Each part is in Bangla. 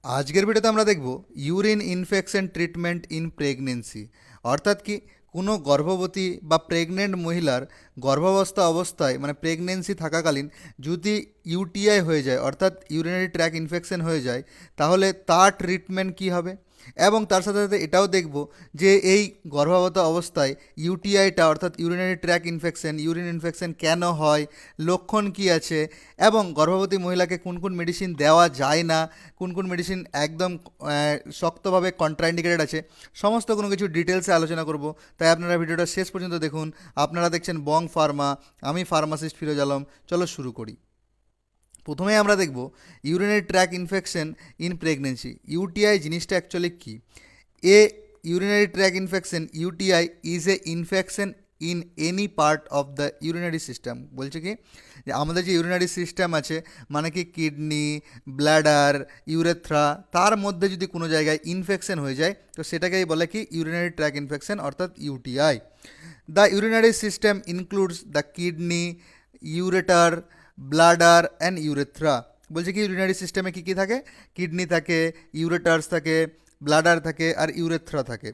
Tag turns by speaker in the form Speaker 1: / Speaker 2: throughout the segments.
Speaker 1: আজকের ভিডিওতে আমরা দেখব urine infection treatment in pregnancy. অর্থাৎ কি কোনো গর্ভবতী বা প্রেগনেন্ট মহিলার গর্ভাবস্থা অবস্থায় মানে প্রেগনেন্সি থাকাকালীন যদি ইউটিআই হয়ে যায় অর্থাৎ ইউরিনারি ট্র্যাক ইনফেকশন হয়ে যায় তাহলে তার ট্রিটমেন্ট কী হবে, এবং তার সাথে সাথে এটাও দেখব যে এই গর্ভাবস্থা অবস্থায় ইউটিআইটা অর্থাৎ urinary tract infection urine infection কেন হয়, লক্ষণ কী আছে, এবং গর্ভবতী মহিলাকে কোন কোন মেডিসিন দেওয়া যায় না, কোন কোন মেডিসিন একদম শক্তভাবে কন্ট্রাইন্ডিকেটেড আছে, সমস্ত কোনো কিছু ডিটেলসে আলোচনা করব। তাই আপনারা ভিডিওটা শেষ পর্যন্ত দেখুন। আপনারা দেখছেন বং ফার্মা, আমি ফার্মাসিস্ট ফিরোজ আলম। চলো শুরু করি। প্রথমে আমরা দেখব urinary tract infection in pregnancy. UTI জিনিসটা অ্যাকচুয়ালি কী? A urinary tract infection UTI is a infection in any part of the urinary system. বলছে কি যে আমাদের যে ইউরিনারি সিস্টেম আছে মানে কি কিডনি, ব্ল্যাডার, ইউরেথ্রা, তার মধ্যে যদি কোনো জায়গায় ইনফেকশন হয়ে যায় তো সেটাকেই বলে কি ইউরিনারি ট্র্যাক ইনফেকশন অর্থাৎ UTI. The urinary system includes the kidney, ureter, bladder and urethra. বলছে কি ইউরিনারি সিস্টেমে কী কী থাকে? কিডনি থাকে, ইউরেটার্স থাকে, ব্লাডার থাকে আর ইউরেথ্রা থাকে।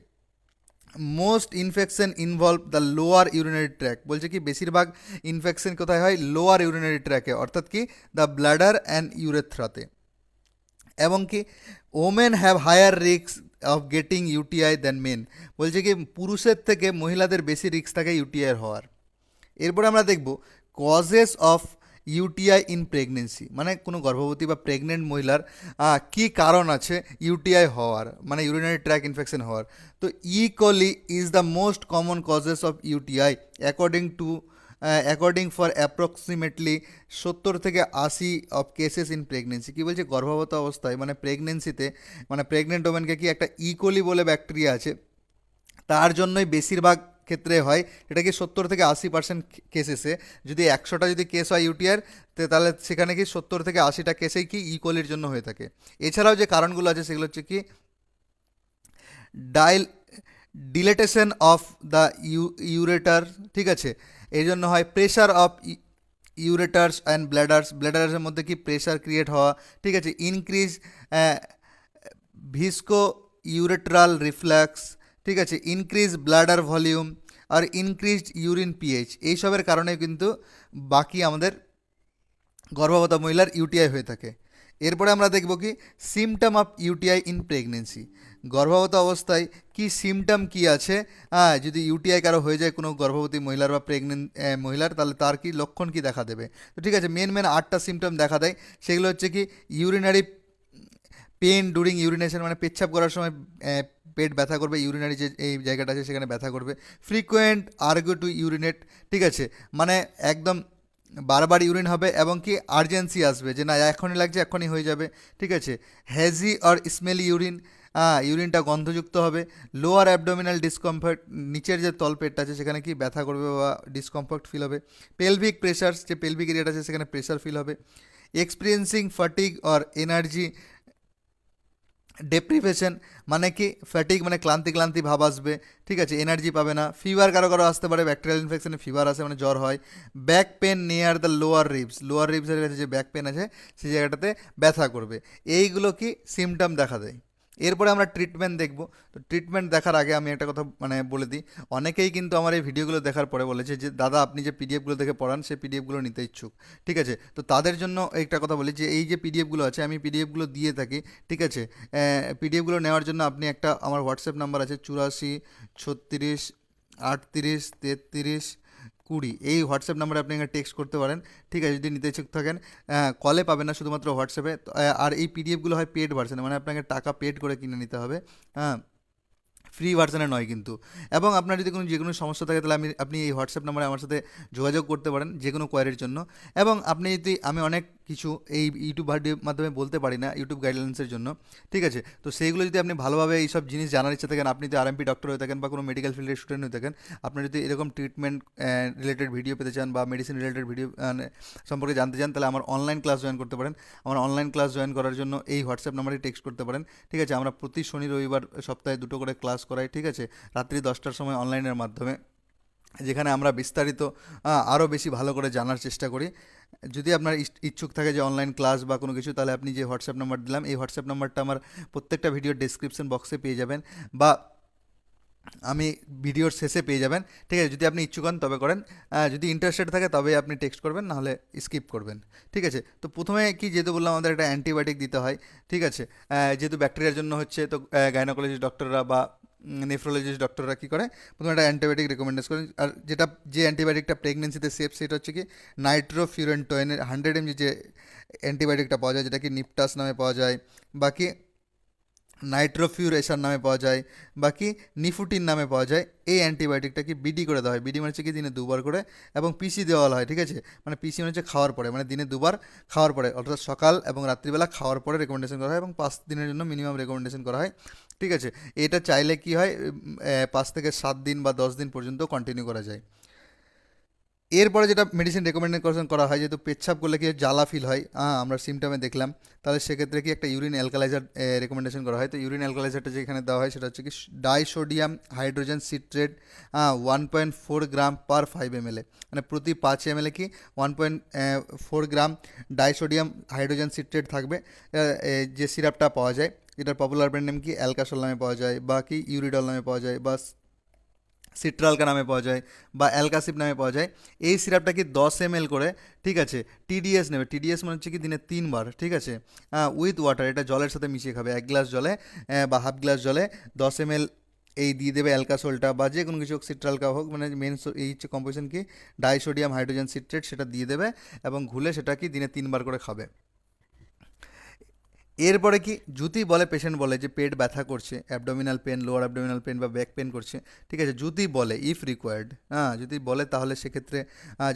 Speaker 1: Most infection involve the lower urinary track. বলছে কি বেশিরভাগ ইনফেকশন কোথায় হয়? লোয়ার ইউরিনারি ট্র্যাকে অর্থাৎ কি দ্য ব্লাডার অ্যান্ড ইউরেথ্রাতে। এবং কি women have higher risk of getting UTI than men. বলছে কি পুরুষের থেকে মহিলাদের বেশি রিস্ক থাকে ইউটিআই হওয়ার। এরপরে আমরা দেখব causes of UTI in pregnancy, মানে কোনো গর্ভবতী বা প্রেগনেন্ট মহিলার কি কারণ আছে ইউটিআই হওয়ার মানে ইউরিনারি ট্র্যাক ইনফেকশন হওয়ার। তো E. coli is the most common causes of UTI according for approximately 70 থেকে 80 অফ কেসেস ইন প্রেগনেন্সি। কী বলছে গর্ভবতী অবস্থায় মানে প্রেগনেন্সিতে মানে প্রেগনেন্ট ওমেনকে কি একটা ইকোলি বলে ব্যাকটেরিয়া আছে, তার জন্যই বেশিরভাগ ক্ষেত্রে হয়। এটা কি 70 থেকে 80% কেসেসে, যদি 100টা যদি কেস হয় ইউটিআর তাহলে সেখানে কি 70 থেকে 80টা কেসেই কি ইকোলির জন্য হয়ে থাকে। এছাড়াও যে কারণগুলো আছে সেগুলো হচ্ছে কি ডাইল ডিলেটেশন অফ দ্য ইউরেটার, ঠিক আছে, এই জন্য হয় প্রেশার অফ ইউরেটার্স অ্যান্ড ব্ল্যাডার্সের মধ্যে কি প্রেশার ক্রিয়েট হওয়া, ঠিক আছে, ইনক্রিজ ভিস্কো ইউরেট্রাল রিফ্লাক্স, ঠিক আছে, ইনক্রিজ ব্লাডার ভলিউম আর ইনক্রিজড ইউরিন পিএইচ, এইসবের কারণে কিন্তু বাকি আমাদের গর্ভবতী মহিলার ইউটিআই হয়ে থাকে। এরপরে আমরা দেখব কি symptom of UTI in pregnancy. গর্ভবতী অবস্থায় কি সিমটম কি আছে, যদি ইউটিআই কারো হয়ে যায় কোনো গর্ভবতী মহিলার বা প্রেগনেন্ট মহিলার তাহলে তার কি লক্ষণ কি দেখা দেবে। তো ঠিক আছে, মেন 8টা সিমটম দেখা দেয়। সেগুলো হচ্ছে কি ইউরিনারি পেন ডুরিং ইউরিনেশন, মানে পেচ্ছাপ করার সময় পেট ব্যথা করবে, ইউরিনারি যে এই জায়গাটা আছে সেখানে ব্যথা করবে। ফ্রিকোয়েন্ট আর্গো টু ইউরিনেট, ঠিক আছে, মানে একদম বারবার ইউরিন হবে এবং কি আর্জেন্সি আসবে যে না এখনই লাগছে এখনই হয়ে যাবে, ঠিক আছে। হ্যাজি আর স্মেলি ইউরিন, ইউরিনটা গন্ধযুক্ত হবে। লোয়ার অ্যাবডোমিনাল ডিসকমফর্ট, নিচের যে তলপেটটা আছে সেখানে কি ব্যথা করবে বা ডিসকমফর্ট ফিল হবে। পেলভিক প্রেশার, যে পেলভিক এরিয়াটা আছে সেখানে প্রেশার ফিল হবে। এক্সপিরিয়েন্সিং ফাটিগ অর এনার্জি ডেপ্রিভেশন, মানে কি ফ্যাটিক মানে ক্লান্তি ক্লান্তি ভাব আসবে, ঠিক আছে, এনার্জি পাবে না। ফিভার কারো কারো আসতে পারে, ব্যাকটেরিয়াল ইনফেকশনে ফিভার আসে মানে জ্বর হয়। Back pain near the lower রিবসের কাছে যে ব্যাক পেন আছে সেই জায়গাটাতে ব্যথা করবে। এইগুলো কি সিমটম দেখা দেয়। এরপরে আমরা ট্রিটমেন্ট দেখব। তো ট্রিটমেন্ট দেখার আগে আমি একটা কথা বলে দিই, অনেকেই কিন্তু আমার এই ভিডিওগুলো দেখার পরে বলেছে যে দাদা আপনি যে পিডিএফগুলো দেখে পড়ান সেই পিডিএফগুলো নিতে ইচ্ছুক, ঠিক আছে। তো তাদের জন্য একটা কথা বলি যে এই যে পিডিএফগুলো আছে আমি পিডিএফগুলো দিয়ে থাকি, ঠিক আছে। পিডিএফগুলো নেওয়ার জন্য আপনি একটা আমার হোয়াটসঅ্যাপ নাম্বার আছে 84 36 38 33 20, এই হোয়াটসঅ্যাপ নাম্বারে আপনি টেক্সট করতে পারেন, ঠিক আছে, যদি নিতে ইচ্ছুক থাকেন। কলে পাবেন না, শুধুমাত্র হোয়াটসঅ্যাপে। আর এই পিডিএফগুলো হয় পেড ভার্সনে, মানে আপনাকে টাকা পেড করে কিনে নিতে হবে, হ্যাঁ, ফ্রি ভার্সানে নয় কিন্তু। এবং আপনার যদি যে কোনো সমস্যা থাকে তাহলে আপনি এই হোয়াটসঅ্যাপ নাম্বারে আমার সাথে যোগাযোগ করতে পারেন যে কোনো কোয়ারির জন্য। এবং আপনি যদি আমি অনেক কিছু এই ইউটিউব ভিডিওর মাধ্যমে বলতে পারি না ইউটিউব গাইডলাইন্সের জন্য, ঠিক আছে, তো সেইগুলো যদি আপনি ভালোভাবে এই সব জিনিস জানার ইচ্ছা থাকেন, আপনি যদি আরএমপি ডক্টর হয়ে থাকেন বা কোনো মেডিকেল ফিল্ডের স্টুডেন্ট হয়ে থাকেন, আপনার যদি এরকম ট্রিটমেন্ট রিলেটেড ভিডিও পেতে চান বা মেডিসিন রিলেটেড ভিডিও সম্পর্কে জানতে চান তাহলে আমার অনলাইন ক্লাস জয়েন করতে পারেন। আমার অনলাইন ক্লাস জয়েন করার জন্য এই হোয়াটসঅ্যাপ নাম্বারে টেক্সট করতে পারেন, ঠিক আছে। আমরা প্রতি শনি রবিবার সপ্তাহে 2টো করে ক্লাস করাই, ঠিক আছে, রাত্রি 10টার সময় অনলাইনের মাধ্যমে, যেখানে আমরা বিস্তারিত আরও বেশি ভালো করে জানার চেষ্টা করি। যদি আপনার ইচ্ছুক থাকে যে অনলাইন ক্লাস বা কোনো কিছু, তাহলে আপনি যে হোয়াটসঅ্যাপ নাম্বার দিলাম এই হোয়াটসঅ্যাপ নাম্বারটা আমার প্রত্যেকটা ভিডিওর ডেসক্রিপশন বক্সে পেয়ে যাবেন, বা আমি ভিডিওর শেষে পেয়ে যাবেন। ঠিক আছে, যদি আপনি ইচ্ছুক হন তবে করেন, যদি ইন্টারেস্টেড থাকে তবে আপনি টেক্সট করবেন, নাহলে স্কিপ করবেন। ঠিক আছে, তো প্রথমে কি যেহেতু বললাম আমাদের একটা অ্যান্টিবায়োটিক দিতে হয়। ঠিক আছে, যেহেতু ব্যাকটেরিয়ার জন্য হচ্ছে, তো গাইনোকোলজিস্ট ডক্টররা বা নেফ্রোলজিস্ট ডক্টররা কী করে, প্রথমে একটা অ্যান্টিবায়োটিক রেকমেন্ডেশন করেন। আর যে অ্যান্টিবায়োটিকটা প্রেগনেন্সিতে সেফ, সেটা হচ্ছে কি নাইট্রোফিউরেন্টয়েনের 100 mg যে অ্যান্টিবায়োটিকটা পাওয়া যায়, যেটা কি নিপটাস নামে পাওয়া যায়, বাকি নাইট্রোফিউরেশন নামে পাওয়া যায়, বাকি নিফুটিন নামে পাওয়া যায়। এই অ্যান্টিবায়োটিকটা কি বিডি করে দেওয়া হয়। বিডি মানে হচ্ছে কি দিনে 2বার করে, এবং পিসি দেওয়া হয়। ঠিক আছে, মানে পিসি মানে হচ্ছে খাওয়ার পরে, মানে দিনে 2বার খাওয়ার পরে, অর্থাৎ সকাল এবং রাত্রিবেলা খাওয়ার পরে রেকমেন্ডেশন করা হয়, এবং 5 দিনের জন্য মিনিমাম রেকমেন্ডেশন করা হয়। ঠিক আছে, এটা চাইলে কি হয় 5 থেকে 7 দিন বা 10 দিন পর্যন্ত কন্টিনিউ করা যায়। এরপরে যেটা মেডিসিন রেকমেন্ডেশন করা হয়, যেহেতু পেচ্ছাপ করলে কি জ্বালা ফিল হয়, আমরা সিমটমে দেখলাম, তাহলে সেক্ষেত্রে কি একটা ইউরিন অ্যালকালাইজার রেকমেন্ডেশন করা হয়। তো ইউরিন অ্যালকালাইজারটা যেখানে দেওয়া হয় সেটা হচ্ছে কি ডাইসোডিয়াম হাইড্রোজেন সিট্রেট 1.4 গ্রাম পার 5 ml, মানে প্রতি 5 ml কি 1.4 গ্রাম ডাইসোডিয়াম হাইড্রোজেন সিট্রেট থাকবে। যে সিরাপটা পাওয়া যায়, এটার পপুলার ব্র্যান্ড নেম কি অ্যালকাসল নামে পাওয়া যায়, বা কি ইউরিডল নামে পাওয়া যায়, বা সিট্রালকা নামে পাওয়া যায়, বা অ্যালকাসিপ নামে পাওয়া যায়। এই সিরাপটা কি 10 ml করে। ঠিক আছে, টিডিএস নেবে। টিডিএস মানে হচ্ছে কি দিনে 3বার। ঠিক আছে, উইথ ওয়াটার, এটা জলের সাথে মিশিয়ে খাবে। 1 গ্লাস জলে বা হাফ গ্লাস জলে 10 ml এই দিয়ে দেবে অ্যালকাসোলটা, বা যে কোনো কিছু হোক, সিট্রালকা হোক, মানে মেন এই হচ্ছে কম্পোজিশন কি ডাইসোডিয়াম হাইড্রোজেন সিট্রেট, সেটা দিয়ে দেবে এবং ঘুলে সেটা কি দিনে 3বার করে খাবে। এরপরে কি যদি বলে, পেশেন্ট বলে যে পেট ব্যথা করছে, abdominal pain, lower abdominal pain বা ব্যাক পেন করছে। ঠিক আছে, যদি বলে, ইফ রিকোয়ার্ড, যদি বলে, তাহলে সেক্ষেত্রে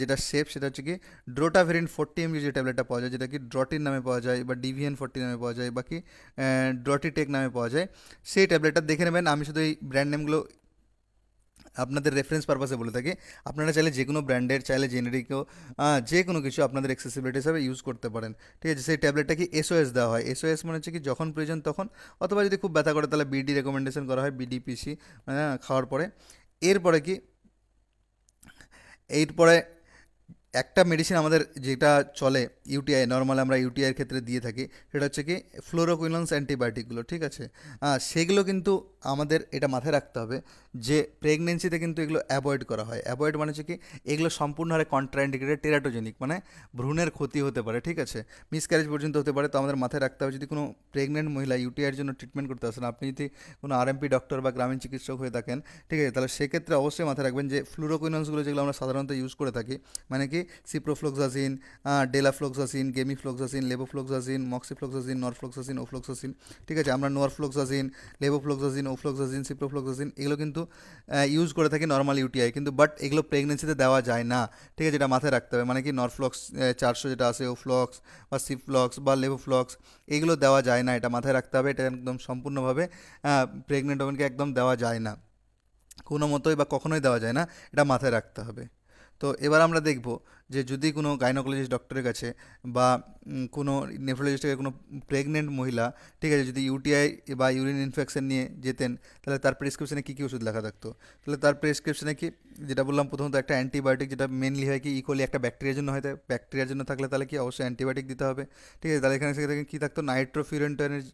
Speaker 1: যেটা সেফ সেটা হচ্ছে কি ড্রোটাভেরিন 40 mg যে ট্যাবলেটটা পাওয়া যায়, যেটা কি ড্রটিন নামে পাওয়া যায়, বা ডিভিএন 40 নামে পাওয়া যায়, বা কি ড্রটিটেক নামে পাওয়া যায়। সেই ট্যাবলেটটা দেখে নেবেন। আমি শুধু এই ব্র্যান্ড নেমগুলো আপনাদের রেফারেন্স পারপাসে বলে থাকি। আপনারা চাইলে যে কোনো ব্র্যান্ডের, চাইলে জেনেরিকও, যে কোনো কিছু আপনাদের অ্যাক্সেসিবিলিটি হিসাবে ইউজ করতে পারেন। ঠিক আছে, সেই ট্যাবলেটটা কি এসওএস দেওয়া হয়। এসওএস মানে হচ্ছে কি যখন প্রয়োজন তখন, অথবা যদি খুব ব্যথা করে তাহলে বিডি রেকমেন্ডেশন করা হয়, বিডিপিসি খাওয়ার পরে। এরপরে কি এরপরে একটা মেডিসিন আমাদের যেটা চলে ইউটিআই, নর্মাল আমরা ইউটিআইয়ের ক্ষেত্রে দিয়ে থাকি, সেটা হচ্ছে কি ফ্লোরোকুইনন্স অ্যান্টিবায়োটিকগুলো। ঠিক আছে, সেগুলো কিন্তু আমাদের এটা মাথায় রাখতে হবে যে প্রেগনেন্সিতে কিন্তু এগুলো অ্যাভয়েড করা হয়। অ্যাভয়েড মানে হচ্ছে কি এগুলো সম্পূর্ণ হারে কন্ট্রাইন্ডিকেটেড, টেরাটোজেনিক, মানে ভ্রূণের ক্ষতি হতে পারে। ঠিক আছে, মিসক্যারেজ পর্যন্ত হতে পারে। তো আমাদের মাথায় রাখতে হবে, যদি কোনো প্রেগনেন্ট মহিলা ইউটিআইয়ের জন্য ট্রিটমেন্ট করতে আসেন, আপনি যদি কোনো আরএমপি ডক্টর বা গ্রামীণ চিকিৎসক হয়ে থাকেন, ঠিক আছে, তাহলে সেক্ষেত্রে অবশ্যই মাথায় রাখবেন যে ফ্লুরোকুইনন্সগুলো যেগুলো আমরা সাধারণত ইউজ করে থাকি, মানে কি সিপ্রোফ্লক্সাসিন, ডেলাফ্লক্সাসিন, গেমিফ্লক্সাসিন, লেবোফ্লক্সাসিন, মক্সিফ্লক্সাসিন, নরফ্লক্সাসিন, ওফ্লক্সাসিন। ঠিক আছে, আমরা নরফ্লক্সাসিন, লেবোফ্লক্সাসিন, ওফ্লক্সাসিন, সিপ্রোফ্লক্সাসিন এগুলো কিন্তু ইউজ করে থাকি নর্মাল ইউটিআই, কিন্তু বাট এগুলো প্রেগনেন্সিতে দেওয়া যায় না। ঠিক আছে, যেটা মাথায় রাখতে হবে, মানে কি নরফ্লক্স 400 যেটা আছে, ওফ্লক্স বা সিফ্লক্স বা লেবোফ্লক্স এগুলো দেওয়া যায় না, এটা মাথায় রাখতে হবে। এটা একদম সম্পূর্ণভাবে প্রেগনেন্ট ওমেনকে একদম দেওয়া যায় না, কোনো মতোই বা কখনোই দেওয়া যায় না, এটা মাথায় রাখতে হবে। তো এবার আমরা দেখব যে যদি কোনো গাইনোকোলজিস্ট ডক্টরের কাছে বা কোনো নেফ্রোলজিস্টের কোনো প্রেগনেন্ট মহিলা, ঠিক আছে, যদি ইউটিআই বা ইউরিন ইনফেকশন নিয়ে যেতেন, তাহলে তার প্রেসক্রিপশনে কী কী ওষুধ লেখা থাকতো। তাহলে তার প্রেসক্রিপশনে কি, যেটা বললাম প্রথমত একটা অ্যান্টিবায়োটিক, যেটা মেনলি হয় কি ইকোলি একটা ব্যাকটেরিয়ার জন্য হয়, ব্যাকটেরিয়ার জন্য থাকলে তাহলে কি অবশ্যই অ্যান্টিবায়োটিক দিতে হবে। ঠিক আছে, তাহলে এখানে সেখানে কী থাকতো, নাইট্রোফিউরেন্টনের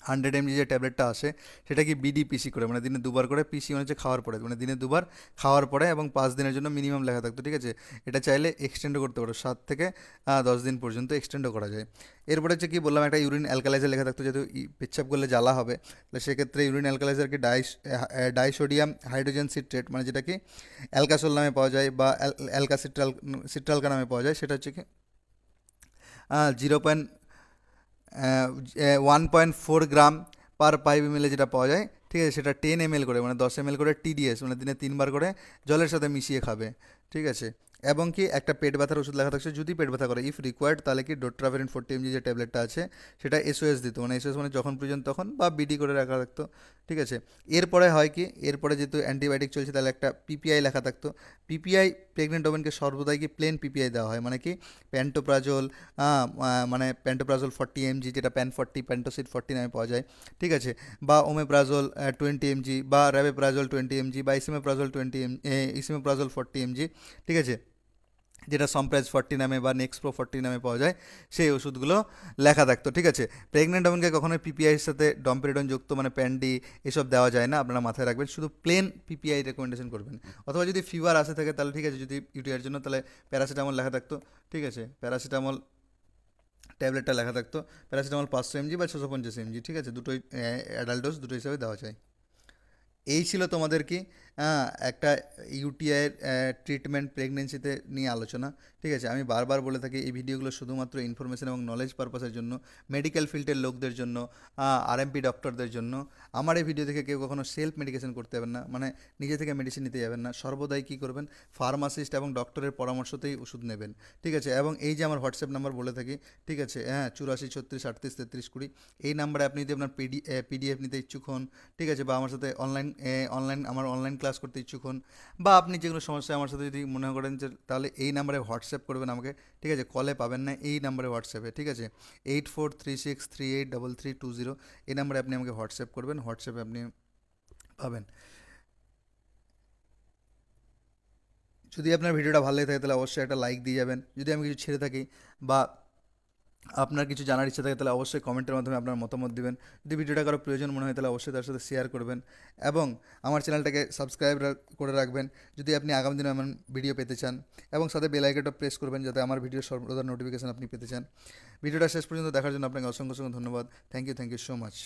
Speaker 1: 100 mg যে ট্যাবলেটটা আসে, সেটা কি বিডিপিসি করে, মানে দিনে 2বার করে, পিসি মানে হচ্ছে খাওয়ার পরে, মানে দিনে 2বার খাওয়ার পরে, এবং 5 দিনের জন্য মিনিমাম লেখা থাকতো। ঠিক আছে, এটা চাইলে এক্সটেন্ডও করতে পারো, 7 থেকে 10 দিন পর্যন্ত এক্সটেন্ডও করা যায়। এরপরে হচ্ছে কি বললাম, একটা ইউরিন অ্যালকালাইজার লেখা থাকতো, যেহেতু পেচ্ছাপ করলে জ্বালা হবে, তাহলে সেক্ষেত্রে ইউরিন অ্যালকালাইজারকে ডাইসোডিয়াম হাইড্রোজেন সিট্রেট, মানে যেটা কি অ্যালকাসোল নামে পাওয়া যায়, বা সিট্রালকা নামে পাওয়া যায়, সেটা হচ্ছে কি 1.4 গ্রাম পার 5 ml যেটা পাওয়া যায়। ঠিক আছে, সেটা 10 ml করে, মানে 10 ml করে টিডিএস, মানে দিনে 3বার করে জলের সাথে মিশিয়ে খাবে। ঠিক আছে, এবং কি একটা পেট ব্যথার ওষুধ লেখা থাকছে, যদি পেট ব্যথা করে, ইফ রিকোয়ার্ড, তাহলে কি ডোট্রাভেরিন 40 mg যে ট্যাবলেটটা আছে, সেটা এসওএস দিত, মানে এসওএস মানে যখন প্রয়োজন তখন, বা বিডি করে রাখা থাকতো। ঠিক আছে, এরপরে হয় কি, এরপরে যেহেতু অ্যান্টিবায়োটিক চলছে, তাহলে একটা পিপিআই লেখা থাকতো। পিপিআই প্রেগনেন্ট ওমেনকে সর্বদাই কি প্লেন পিপিআই দেওয়া হয়, মানে কি প্যান্টোপ্রাজোল, মানে প্যান্টোপ্রাজোল 40 mg, যেটা প্যান 40, প্যান্টোসিড 40 নামে পাওয়া যায়। ঠিক আছে, বা ওমেপ্রাজোল 20 mg, বা র্যাবেপ্রাজোল 20 mg, বা ইসিমেপ্রাজোল 20 mg, ইসিমেপ্রাজোল 40 mg। ঠিক আছে, যেটা সম্প্রাইজ 40 নামে বা নেক্সপ্রো 40 নামে পাওয়া যায়, সেই ওষুধগুলো লেখা থাকতো, ঠিক আছে। প্রেগনেন্ট ওমেনকে কখনোই পিপিআইয়ের সাথে ডমপেরিডন যুক্ত মানে প্যান্ডি এসব দেওয়া যায় না, আপনারা মাথায় রাখবেন, শুধু প্লেন পিপিআই রেকমেন্ডেশন করবেন। অথবা যদি ফিভার আসে থাকে তাহলে ঠিক আছে, যদি ইউটিআইয়ের জন্য তাহলে প্যারাসিটামল লেখা থাকতো, ঠিক আছে, প্যারাসিটামল ট্যাবলেটটা লেখা থাকতো, প্যারাসিটামল 500 mg বা 650 mg, ঠিক আছে, দুটোই অ্যাডাল্ট ডোজ দুটো হিসাবে দেওয়া যায়। এই ছিল তোমাদের কি একটা ইউটিআইয়ের ট্রিটমেন্ট প্রেগনেন্সিতে নিয়ে আলোচনা, ঠিক আছে। আমি বারবার বলে থাকি এই ভিডিওগুলো শুধুমাত্র ইনফরমেশন এবং নলেজ পারপাসের জন্য, মেডিকেল ফিল্ডের লোকদের জন্য, আরএমপি ডক্টরদের জন্য। আমার এই ভিডিও থেকে কেউ কখনো সেলফ মেডিকেশন করতে যাবেন না, মানে নিজে থেকে মেডিসিন নিতে যাবেন না, সর্বদাই কী করবেন, ফার্মাসিস্ট এবং ডক্টরের পরামর্শতেই ওষুধ নেবেন, ঠিক আছে। এবং এই যে আমার হোয়াটসঅ্যাপ নাম্বার বলে থাকি, ঠিক আছে, হ্যাঁ, 84 36 38 33 20, এই নাম্বারে আপনি যদি আপনার পিডিএফ নিতে ইচ্ছুক হন, ঠিক আছে, বা আমার সাথে আমার অনলাইন ক্লাস করতে ইচ্ছুক হন, বা আপনি যেগুলো সমস্যা আমার সাথে যদি মনে করেন যে, তাহলে এই নাম্বারে হোয়াটসঅ্যাপ করবেন আমাকে, ঠিক আছে, কলে পাবেন না, এই নাম্বারে হোয়াটসঅ্যাপে, ঠিক আছে, 8436383320, এই নাম্বারে আপনি আমাকে হোয়াটসঅ্যাপ করবেন, হোয়াটসঅ্যাপে আপনি পাবেন। যদি আপনার ভিডিওটা ভালো লাগে থাকে তাহলে অবশ্যই একটা লাইক দিয়ে যাবেন, যদি আমি কিছু ছেড়ে থাকি বা আপনার কিছু জানার ইচ্ছা থাকে তাহলে অবশ্যই কমেন্টের মাধ্যমে আপনার মতামত দিবেন। যদি ভিডিওটা কারো প্রয়োজন মনে হয় তাহলে অবশ্যই তার সাথে শেয়ার করবেন, এবং আমার চ্যানেলটাকে সাবস্ক্রাইব করে রাখবেন যদি আপনি আগামী দিনে এমন ভিডিও পেতে চান, এবং সাথে বেল আইকনটা প্রেস করবেন যাতে আমার ভিডিওর সর্বদা নোটিফিকেশন আপনি পেতে চান। ভিডিওটা শেষ পর্যন্ত দেখার জন্য আপনাকে অসংখ্য অসংখ্য ধন্যবাদ। Thank you so much.